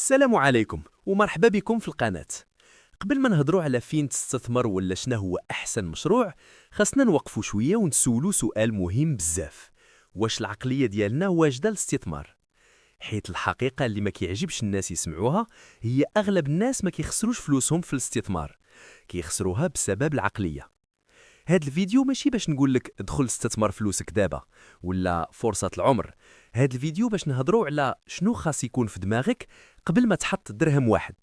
السلام عليكم ومرحبا بكم في القناة. قبل ما نهضروا على فين تستثمر ولا شنو هو أحسن مشروع، خاصنا نوقفوا شوية ونسولوا سؤال مهم بزاف: واش العقلية ديالنا واجدة للاستثمار؟ حيت الحقيقة اللي ما كيعجبش الناس يسمعوها هي أغلب الناس ما كيخسروش فلوسهم في الاستثمار، كيخسروها بسبب العقلية. هاد الفيديو ماشي باش نقول لك ادخل استثمر فلوسك دابا ولا فرصة العمر. هاد الفيديو باش نهضروا على شنو خاص يكون في دماغك قبل ما تحط درهم واحد.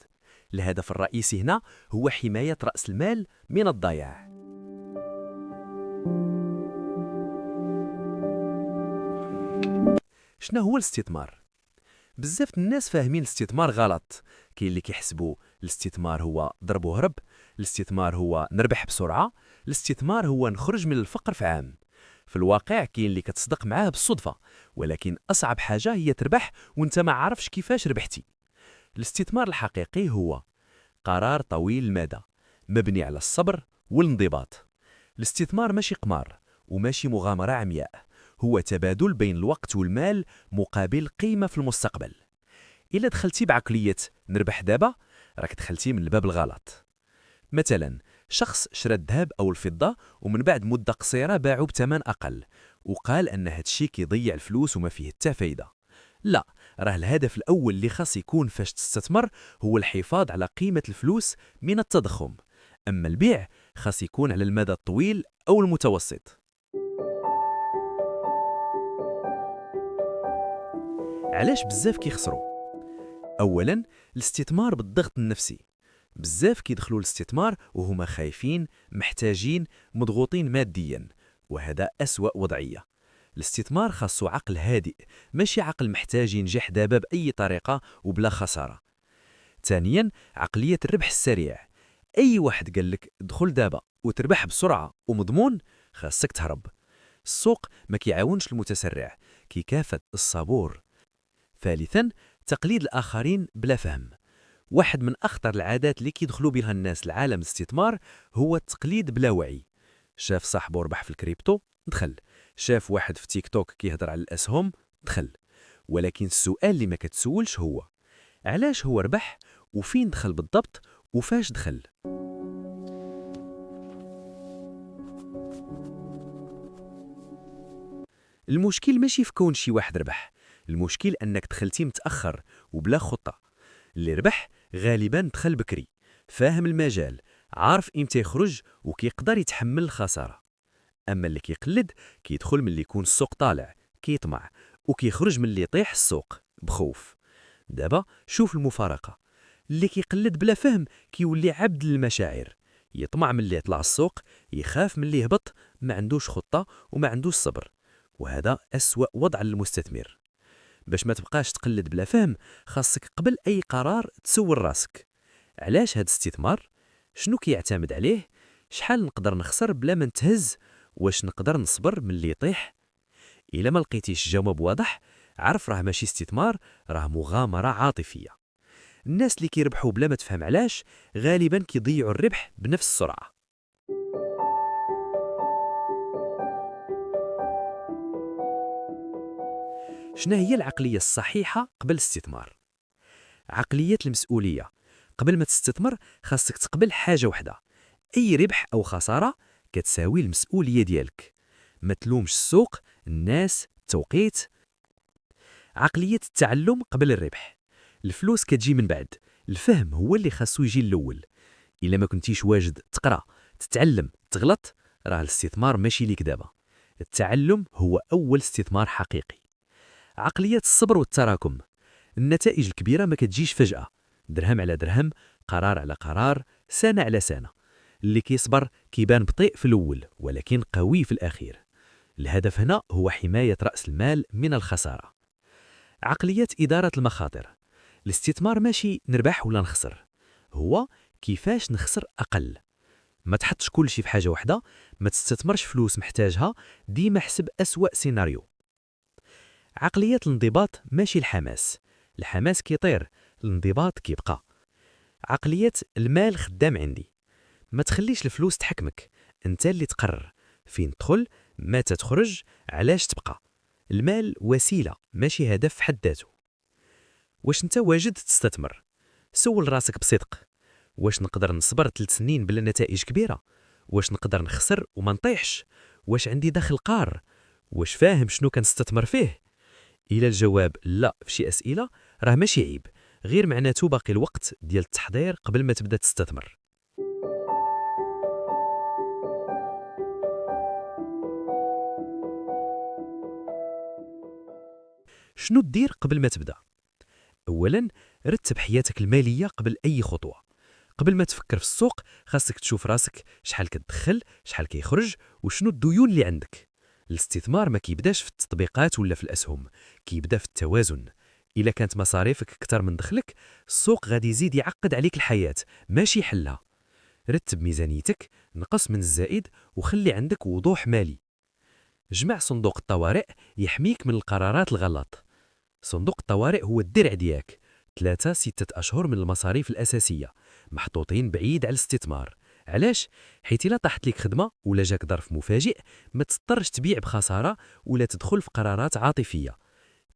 الهدف الرئيسي هنا هو حماية رأس المال من الضياع. شنو هو الاستثمار؟ بزاف الناس فاهمين الاستثمار غلط. كاين اللي كيحسبوا الاستثمار هو ضرب وهرب، الاستثمار هو نربح بسرعة، الاستثمار هو نخرج من الفقر في عام. في الواقع كاين اللي كتصدق معاه بالصدفة، ولكن أصعب حاجة هي تربح وانت ما عارفش كيفاش ربحتي. الاستثمار الحقيقي هو قرار طويل المدى مبني على الصبر والانضباط. الاستثمار ماشي قمار وماشي مغامرة عمياء، هو تبادل بين الوقت والمال مقابل قيمة في المستقبل. إلا دخلتي بعقلية نربح دابا، راك دخلتي من الباب الغلط. مثلا شخص شرى الذهب أو الفضة ومن بعد مدة قصيرة باعوا بثمن أقل، وقال أن هادشي كيضيع الفلوس وما فيه حتى فايدة. لا، راه الهدف الأول اللي خاص يكون فاش تستثمر هو الحفاظ على قيمة الفلوس من التضخم، أما البيع خاص يكون على المدى الطويل أو المتوسط. علاش بزاف كيخسروا؟ أولا، الاستثمار بالضغط النفسي. بزاف كيدخلوا الاستثمار وهما خايفين، محتاجين، مضغوطين ماديا، وهذا أسوأ وضعية. الاستثمار خاصو عقل هادئ، ماشي عقل محتاج ينجح دابا بأي طريقة وبلا خسارة. ثانيا، عقلية الربح السريع. أي واحد قال لك دخل دابا وتربح بسرعة ومضمون، خاصك تهرب. السوق ما كيعاونش المتسرع، كيكافئ الصبور. ثالثا، تقليد الآخرين بلا فهم. واحد من أخطر العادات اللي كيدخلوا بها الناس لعالم الاستثمار هو التقليد بلا وعي. شاف صاحبه ربح في الكريبتو دخل، شاف واحد في تيك توك كيهضر على الأسهم دخل. ولكن السؤال اللي ما كتسولش هو علاش هو ربح، وفين دخل بالضبط، وفاش دخل. المشكل ماشي في كون شي واحد ربح، المشكل أنك دخلتي متأخر وبلا خطة. اللي ربح غالبا دخل بكري، فاهم المجال، عارف امتى يخرج وكيقدر يتحمل الخسارة. أما اللي كيقلد كيدخل من اللي يكون السوق طالع كيطمع، وكيخرج من اللي يطيح السوق بخوف. دابا شوف المفارقة: اللي كيقلد بلا فهم كيولي عبد للمشاعر، يطمع من اللي يطلع السوق، يخاف من اللي يهبط، ما عندوش خطة وما عندوش صبر. وهذا أسوأ وضع للمستثمر. باش ما تبقاش تقلد بلا فهم، خاصك قبل أي قرار تسول راسك: علاش هاد استثمار؟ شنو كيعتمد عليه؟ شحال نقدر نخسر بلا ما نتهز؟ واش نقدر نصبر من اللي يطيح؟ إلا ما لقيتيش جواب واضح، عرف راه ماشي استثمار، راه مغامرة عاطفية. الناس اللي كيربحوا بلا ما تفهم علاش غالبا كيضيعوا الربح بنفس السرعة. شنو هي العقلية الصحيحة قبل الاستثمار؟ عقلية المسؤولية. قبل ما تستثمر خاصك تقبل حاجة واحدة: أي ربح أو خسارة كتساوي المسؤولية ديالك. ما تلومش السوق، الناس، التوقيت. عقلية التعلم قبل الربح. الفلوس كتجي من بعد، الفهم هو اللي خاصو يجي الأول. إلا ما كنتيش واجد تقرأ، تتعلم، تغلط، راه الاستثمار ماشي ليك دابا. التعلم هو أول استثمار حقيقي. عقلية الصبر والتراكم. النتائج الكبيرة ما كتجيش فجأة، درهم على درهم، قرار على قرار، سنة على سنة. اللي كيصبر كيبان بطيء في الأول ولكن قوي في الأخير. الهدف هنا هو حماية رأس المال من الخسارة. عقلية إدارة المخاطر. الاستثمار ماشي نربح ولا نخسر، هو كيفاش نخسر أقل. ما تحطش كل شيء في حاجة واحدة، ما تستثمرش فلوس محتاجها، ديما حسب أسوأ سيناريو. عقلية الانضباط ماشي الحماس، الحماس كيطير، الانضباط كيبقى. عقلية المال خدام عندي. ما تخليش الفلوس تحكمك، انت اللي تقرر فين تدخل، متى تخرج، علاش تبقى. المال وسيلة ماشي هدف في حد ذاته. واش انت واجد تستثمر؟ سول راسك بصدق، واش نقدر نصبر 3 سنين بلا نتائج كبيرة؟ واش نقدر نخسر وما نطيحش؟ واش عندي دخل قار؟ واش فاهم شنو كنستثمر فيه؟ إلى الجواب لا في شي أسئلة، راه ماشي عيب، غير معناته باقي الوقت ديال التحضير قبل ما تبدا تستثمر. شنو دير قبل ما تبدا؟ اولا، رتب حياتك الماليه قبل اي خطوه. قبل ما تفكر في السوق خاصك تشوف راسك شحال كتدخل، شحال كيخرج، وشنو الديون اللي عندك. الاستثمار ما كيبداش في التطبيقات ولا في الاسهم، كيبدا في التوازن. الا كانت مصاريفك اكثر من دخلك، السوق غادي يزيد يعقد عليك الحياه، ماشي يحلها. رتب ميزانيتك، نقص من الزائد، وخلي عندك وضوح مالي. جمع صندوق الطوارئ يحميك من القرارات الغلط. صندوق الطوارئ هو الدرع ديالك، 3-6 أشهر من المصاريف الأساسية محطوطين بعيد على الاستثمار. علاش؟ حيت إلا طاحت لك خدمة ولا جاك ظرف مفاجئ، ما تضطرش تبيع بخسارة ولا تدخل في قرارات عاطفية.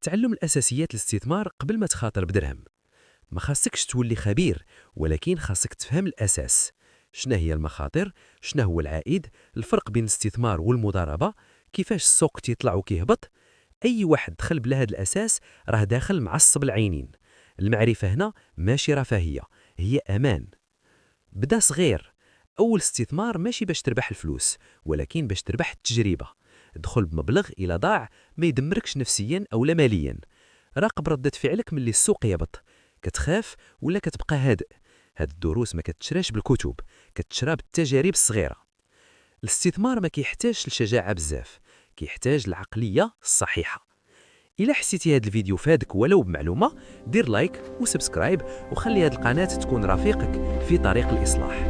تعلم الأساسيات الاستثمار قبل ما تخاطر بدرهم. ما خاصكش تولي خبير، ولكن خاصك تفهم الأساس. شنو هي المخاطر؟ شنو هو العائد؟ الفرق بين الاستثمار والمضاربة؟ كيفاش السوق تيطلع وكيهبط؟ أي واحد دخل بلا هاد الأساس راه داخل معصب العينين. المعرفة هنا ماشي رفاهية، هي أمان. بدا صغير. أول استثمار ماشي باش تربح الفلوس، ولكن باش تربح التجربة. دخل بمبلغ إلى ضاع ما يدمركش نفسيا أو لا ماليا. راقب ردة فعلك ملي السوق يهبط، كتخاف ولا كتبقى هادئ. هاد الدروس ما كتشراش بالكتب، كتشرا بالتجارب الصغيرة. الاستثمار ما كيحتاجش الشجاعة بزاف، كيحتاج العقلية الصحيحة. إلا حسيتي هاد الفيديو فادك ولو بمعلومة، دير لايك وسبسكرايب، وخلي هاد القناة تكون رفيقك في طريق الإصلاح.